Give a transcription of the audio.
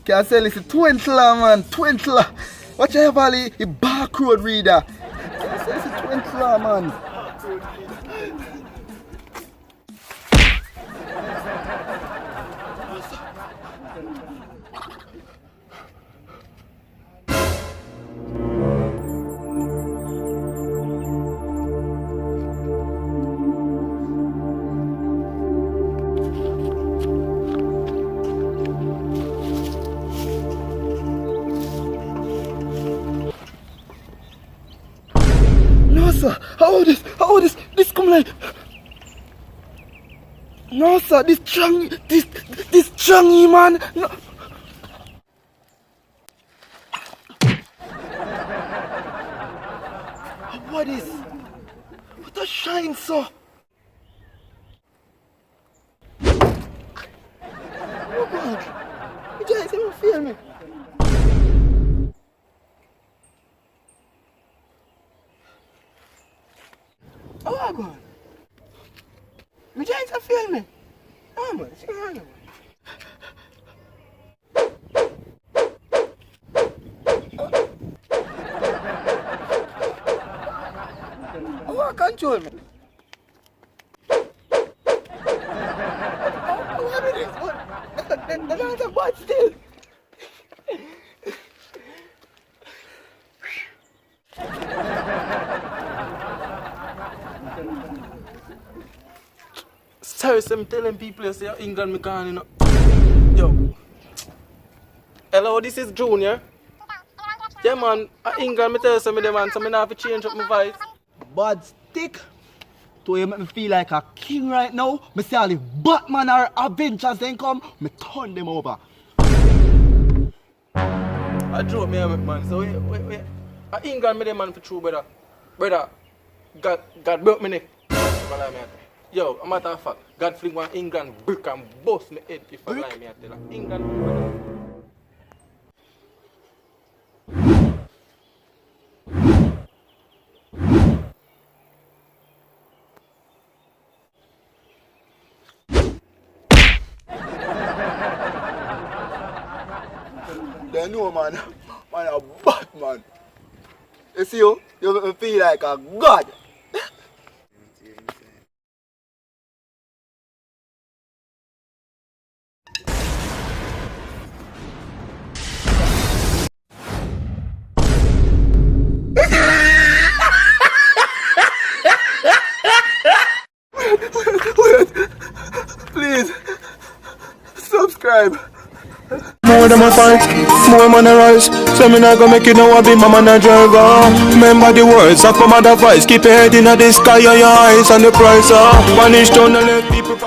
Can sell this Twintler, man. Twintler. Watch out, Valley. The back road reader. Can sell this Twintler, man. No, sir. How this? This come like. No, sir. This Changi, man. No. What is? What a shine, sir. Oh God. You guys even feel me? Oh God. You guys even feel me? Oh man, it's going on. Oh, control me. What is this? What? The lines are bad still. Sorry, so I'm telling people you say England me gone, you know. Yo. Hello, this is Junior. Yeah man, England me tell you me man, so me have to change up my voice. Bad stick. To you make me feel like a king right now. Me say all the Batman or Avengers then come, me turn them over. I drove me out, man. So wait. England me the man for true, brother. Brother, God broke me neck. Yo, a matter of fact, God fling one England brick and bust me head if I lie me I tell her. England brother. They know man, man a Batman. You see you make me feel like a god. Wait, please subscribe. More than my fight, more man a rise. So me not gonna make you know I be my manager. Remember the words of my mother voice. Keep your head in the sky and your eyes on the prize. Punish down and let people.